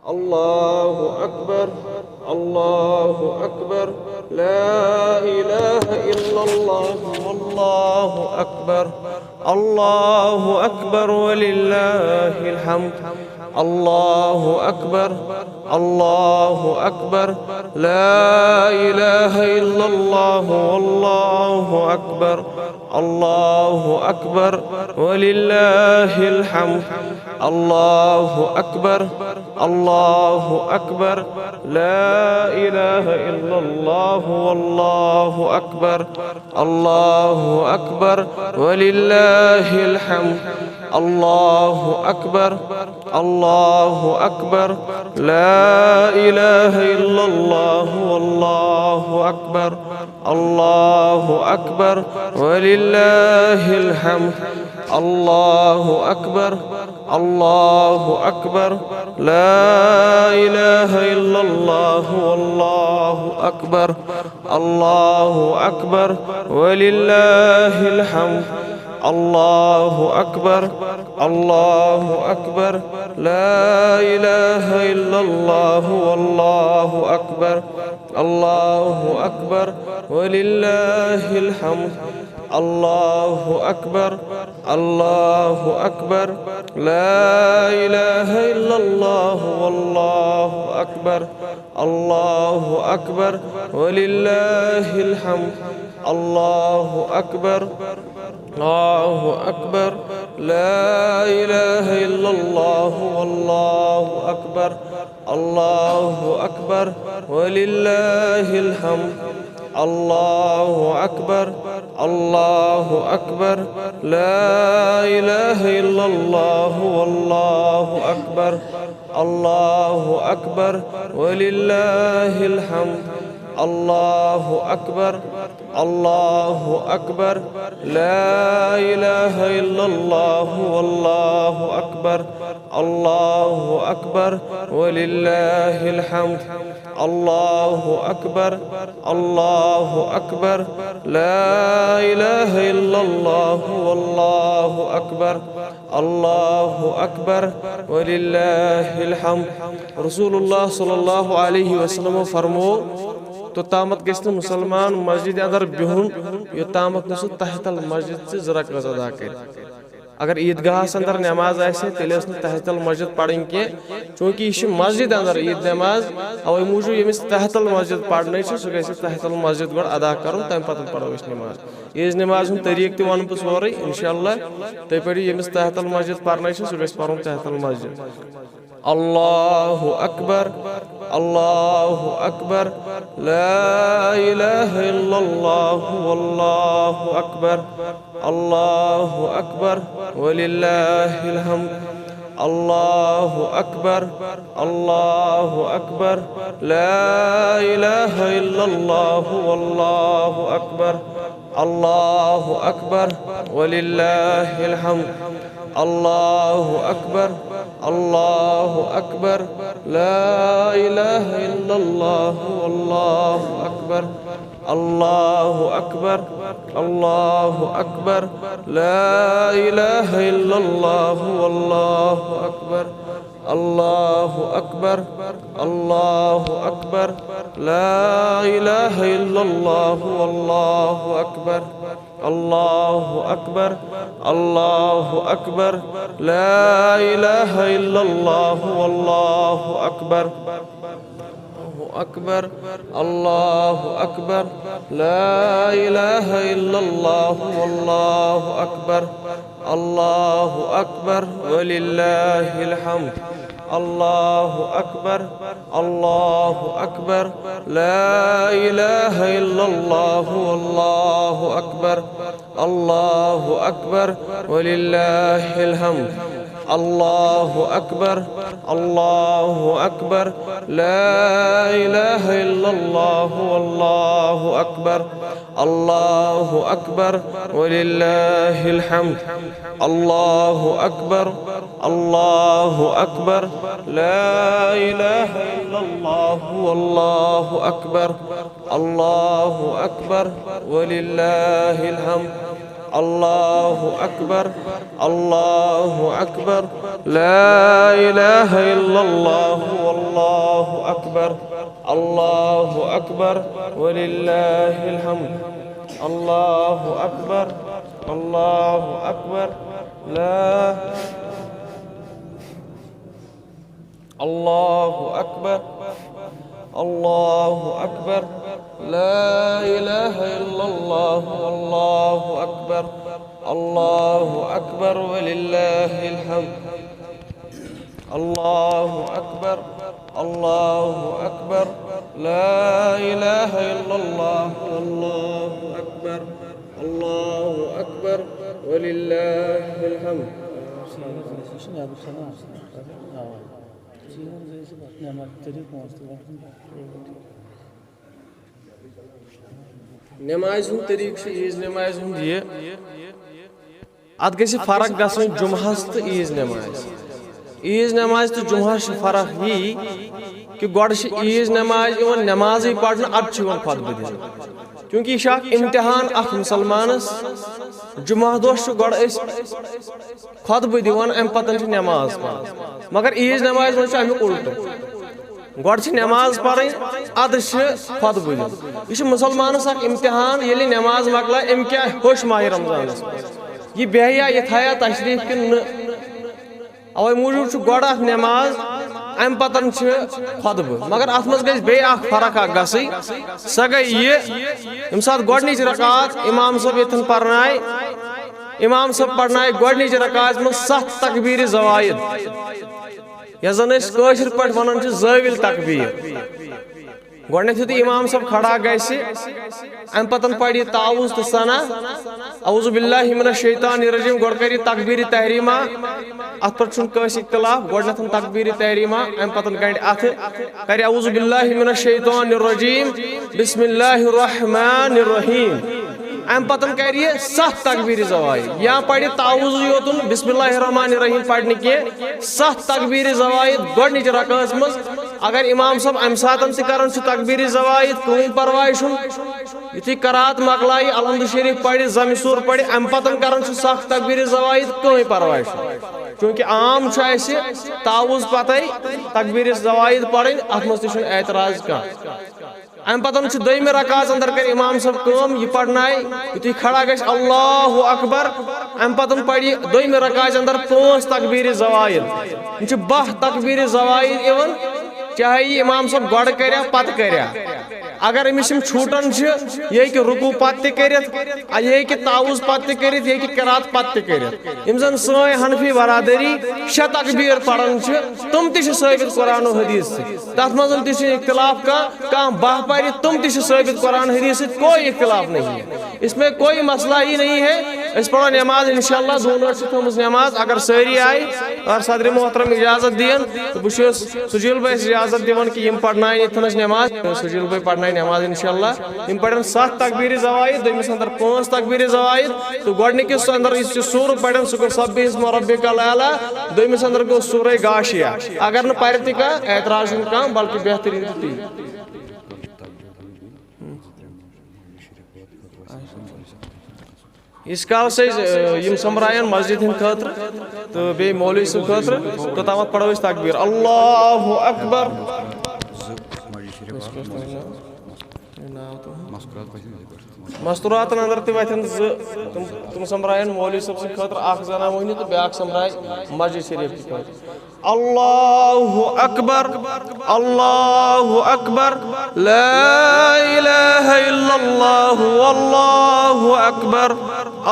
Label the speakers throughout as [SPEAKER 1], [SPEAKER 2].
[SPEAKER 1] الله أكبر الله أكبر لا إله إلا الله والله أكبر الله أكبر ولله الحمد الله أكبر الله أكبر لا إله إلا الله والله أكبر الله أكبر ولله الحمد الله أكبر الله أكبر لا إله إلا الله والله أكبر الله أكبر ولله الحمد الله أكبر الله أكبر لا إله إلا الله والله أكبر الله أكبر ولله الحمد الله أكبر الله أكبر لا إله إلا الله والله أكبر الله أكبر ولله الحمد الله أكبر الله أكبر لا إله إلا الله والله أكبر الله أكبر ولله الحمد الله أكبر الله أكبر لا إله إلا الله والله أكبر الله أكبر ولله الحمد الله أكبر الله أكبر لا إله إلا الله والله أكبر الله أكبر ولله الحمد الله أكبر الله أكبر لا إله إلا الله والله أكبر الله أكبر ولله الحمد الله أكبر الله أكبر لا إله إلا الله والله أكبر الله أكبر ولله الحمد الله أكبر الله أكبر لا إله إلا الله والله أكبر الله أكبر ولله الحمد رسول الله صلى الله عليه وسلم فرمو तो तामत गस्न मुसलमान मस्जिद अंदर बिहुन यो तामत न सु तहतल मस्जिद से जरा रकात अदा कर अगर ईदगाह अंदर नमाज आसे तेले तहतल मस्जिद पढ़न के चूंकि यह मस्जिद अंदर ईद नमाज अवे मूजूब यमिस तहतल मस्जिद पढ़ने सह गि तहतल मस्जिद गो अदा कर तम पत पढ़ो नमाज ईज नमाज तरीक त वन बह सोरे इंशाअल्लाह तुम पढ़ो यमिस तहतल मस्जिद पढ़ने सह गि पढ़न तहतल मस्जिद अल्लाहु अकबर अल्लाहु अकबर ला इलाहा इल्लल्लाह वल्लाहु अकबर अल्लाहु अकबर वलिल्लाहिल हम्द अल्लाहु अकबर अल्लाहु अकबर ला इलाहा इल्लल्लाह वल्लाहु अकबर अल्लाहु अकबर वलिल्लाहिल हम्द अल्लाहु अकबर अल्लाहु अकबर ला इलाहा इल्लल्लाह वल्लाहु अकबर अल्लाहु अकबर अल्लाहु अकबर ला इलाहा इल्लल्लाह वल्लाहु अकबर अल्लाहु अकबर अल्लाहु अकबर ला इलाहा इल्लल्लाह वल्लाहु अकबर अल्लाहु अकबर अल्लाहु अकबर ला इलाहा इल्लल्लाह वल्लाहु अकबर अकबर अल्लाहु अकबर ला इलाहा इल्लल्लाह वल्लाहु अकबर अल्लाहु अकबर वलिल्लाहिल हम्द अल्लाहु अकबर अल्लाहु अकबर ला इलाहा इल्लल्लाह वल्लाहु अकबर अल्लाहु अकबर वलिल्लाहिल हम्द अल्लाहु अकबर अल्लाहु अकबर ला इलाहा इल्लल्लाह वल्लाहु अकबर अल्लाहु अकबर वलिल्लाहिल हम्द अल्लाहु अकबर अल्लाहु अकबर ला इलाहा इल्लल्लाह वल्लाहु अकबर अल्लाहु अकबर वलिल्लाहिल हम्द الله أكبر الله أكبر لا إله إلا الله والله أكبر الله أكبر ولله الحمد الله أكبر الله أكبر لا الله أكبر الله أكبر لا إله إلا الله والله أكبر الله أكبر ولله الحمد الله أكبر الله أكبر لا إله إلا الله والله أكبر الله أكبر ولله الحمد نماز ہند طریقہ عیز نماز ہند یہ ات گژھِ فرق گژھٕنۍ جمعہس تو عیز نماز عیز نماز تو جمعہس فرق یہ کہ گۄڈٕ چھِ عیز نماز یِوان نمازٕے پرنہٕ ادٕ چھُ یِوان خطبہٕ دِنہٕ کیونکہ یہ اکھ امتحان اکھ مسلمانس جمعہ دۄہ چھُ گۄڈٕ أسۍ خطبہٕ دِوان امہِ پتہٕ چھِ نماز پران مگر عیز نماز منٛز چھُ امیُک الٹہٕ گۄڈٕ چھِ نماز پرٕنۍ ادٕ چھِ خطبہٕ دیُن یہ چھُ مسلمانس اکھ امتحان ییٚلہِ نماز مۄکلایہِ أمۍ کیاہ ہیوٚچھ ماہِ رمضانس منٛز یہِ بیٚہیا یہِ تھایا تشریٖف کِنہٕ نہٕ اوے موٗجوٗب چھُ گۄڈٕ اکھ نماز امہِ پتہٕ چھِ خطبہٕ مگر اتھ منٛز گژھِ بیٚیہِ اکھ فرق اکھ گژھٕنۍ سۄ گٔے یہِ ییٚمہِ ساتہٕ گۄڈنِچ رکات امام صٲب ییٚتٮ۪ن پرنایہِ امام صٲب پرنایہِ گۄڈنِچ رکاتس منٛز 7 تکبیٖرِ زوایِد یتھ زن أسۍ کٲشِر پٲٹھۍ ونان چھِ زٲوِل تکبیٖر گۄڈنیٚتھ یُتھُے امام صٲب کھڑا گژھِ امہِ پتہٕ پرِ یہِ تعوُذ تہٕ ثنا اعوذ باللہ من الشیطان الرجیم گۄڈٕ کرِ یہِ تکبیٖرِ تحریٖمہ اتھ پٮ۪ٹھ چھُنہٕ کٲنٛسہِ اختلاف گۄڈنیٚتھ تکبیٖرِ تحریٖمہ امہِ پتہٕ گنڈِ اتھٕ کرِ اعوذ باللہ من الشیطان الرجیم بسم اللہ الرحمن الرحیم امہِ پتہٕ کرِ یہِ 7 تکبیٖرِ زوایِد یا پرِ تعوُذ یوتن بسم اللہ الرحمن الرحیم پرِ نہٕ کینٛہہ 7 تکبیٖرِ زوایِد گۄڈنِچ رکٲژ منٛز اگر امام صٲب امہِ ساتہٕ تہِ کران چھُ تکبیٖرِ زوایِد کٕہٕنۍ پرواے چھُنہٕ یُتھُے قرات مۄکلایہِ الحمدُ شریٖف پرِ زمِ سوٗر پرِ امہِ پتہٕ کران چھُ 7 تکبیٖرِ زوایِد کٕہٕنۍ پرواے چھُنہٕ چوٗنٛکہِ عام چھُ اسہِ تعوُذ پتے تکبیٖرِ زوایِد پرٕنۍ اتھ منٛز تہِ چھُنہٕ اعتراض کانٛہہ امہِ پتہٕ چھُ دوٚیمہِ رکاژ اندر کرِ امام صٲب کٲم یہِ پرنایہِ یُتھُے کھڑا گژھِ اللہ اکبر امہِ پتہٕ پرِ دوٚیمہِ رکاژ اندر 5 تکبیٖرِ زوایِد یِم چھِ 12 تکبیٖرِ زوایِد یِوان چاہے یہِ امام صٲب گۄڈٕ کریا پتہٕ کریا اگر أمِس یِم چھوٗٹان چھِ یہِ ہیٚکہِ رُکوٗع پتہٕ تہِ کٔرِتھ یہِ ہیٚکہِ تعوُذ پتہٕ تہِ کٔرِتھ یہِ ہیٚکہِ قرات پتہٕ تہِ کٔرِتھ یِم زن سٲنۍ حنفی برادری 6 تکبیٖر پران چھِ تِم تہِ چھِ ثٲبت قرآن و حدیث سۭتۍ تتھ منٛز تہِ چھُنہٕ اختلاف کانٛہہ 12 پرِ تِم تہِ چھِ ثٲبت قرآن حدیث سۭتۍ کوئی اختلاف نہیں ہے اس میں کوئی مسئلہ ہی نہیں ہے أسۍ پرو نماز انشاءاللہ دۄن چھِ تھٲومٕژ نماز اگر سٲری آیہِ اگر صدرِ محترم اجازت دِیَن تہٕ بہٕ چھُس سجیل بھائی اجازت دِوان کہ یِم پرنایہِ ییٚتھَن اَسہِ نماز سجیل بھائی پرنایہِ نماز انشاءاللہ یِم پرن 7 تکبیٖرِ زوایِد دوٚیمِس اندر 5 تکبیٖرِ زوایِد تہٕ گۄڈنِکِس اندر یُس یہِ سوٗرٕ پرن سُہ گوٚو سبح اسمِ ربک الاعلیٰ دوٚیمِس اندر گوٚو سورہ غاشیہ اگر نہٕ پرِ تہِ کانٛہہ اعتراض چھُنہٕ کانٛہہ بلکہِ بہتریٖن چھُ تی یٖتِس کالس أسۍ یِم سمبرایَن مسجد ہِنٛدِ خٲطرٕ تہٕ بیٚیہِ مولوی صٲب خٲطرٕ توٚتامتھ پرو أسۍ تکبیٖر اللہ اکبر مستوراتن اندر تہِ وتھن 2 تِم سمبرایَن مولوی صٲب سٕنٛدِ خٲطرٕ اکھ زنان موہنی تہٕ بیٛاکھ سمبرایہِ مسجد شریٖف کہِ خٲطرٕ اللہ اکبر اللہ اکبر لا الہ الا اللہ واللہ اکبر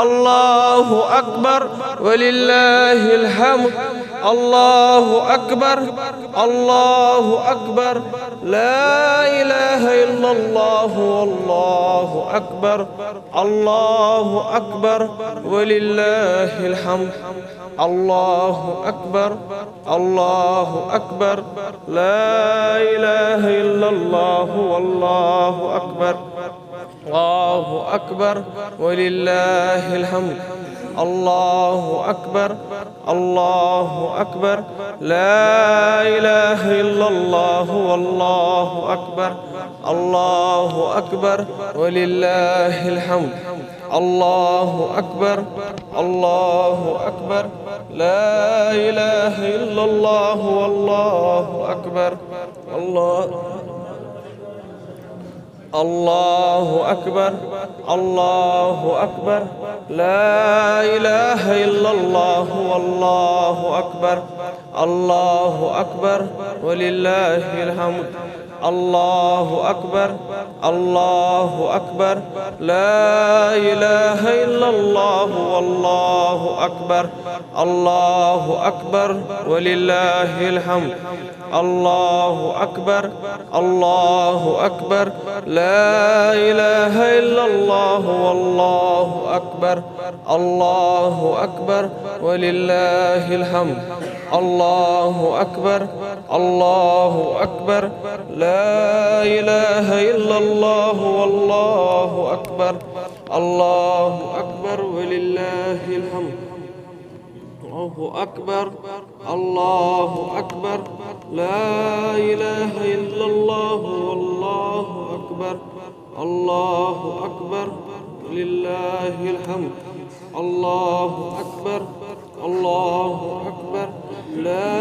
[SPEAKER 1] اللہ اکبر وللہ الحمد اللہ اکبر اللہ اکبر لا الہ الا اللہ واللہ اکبر اللہ اکبر وللہ الحمد اللہ اکبر اللہ اکبر لا الہ الا اللہ واللہ اکبر اللہ اکبر وللہ الحمد اللہ اکبر اللہ اکبر لا الہ الا اللہ واللہ اکبر اللہ اکبر وللہ الحمد الله أكبر الله أكبر لا إله إلا الله والله أكبر الله أكبر الله أكبر لا إله إلا الله والله أكبر الله أكبر ولله الحمد الله أكبر الله أكبر لا إله إلا الله والله أكبر الله أكبر ولله الحمد الله أكبر الله أكبر لا إله إلا الله والله أكبر الله أكبر ولله الحمد الله أكبر الله أكبر لا إله إلا الله والله أكبر الله أكبر ولله الحمد الله أكبر الله أكبر لا إله إلا الله والله أكبر الله أكبر لله الحمد الله أكبر الله أكبر لا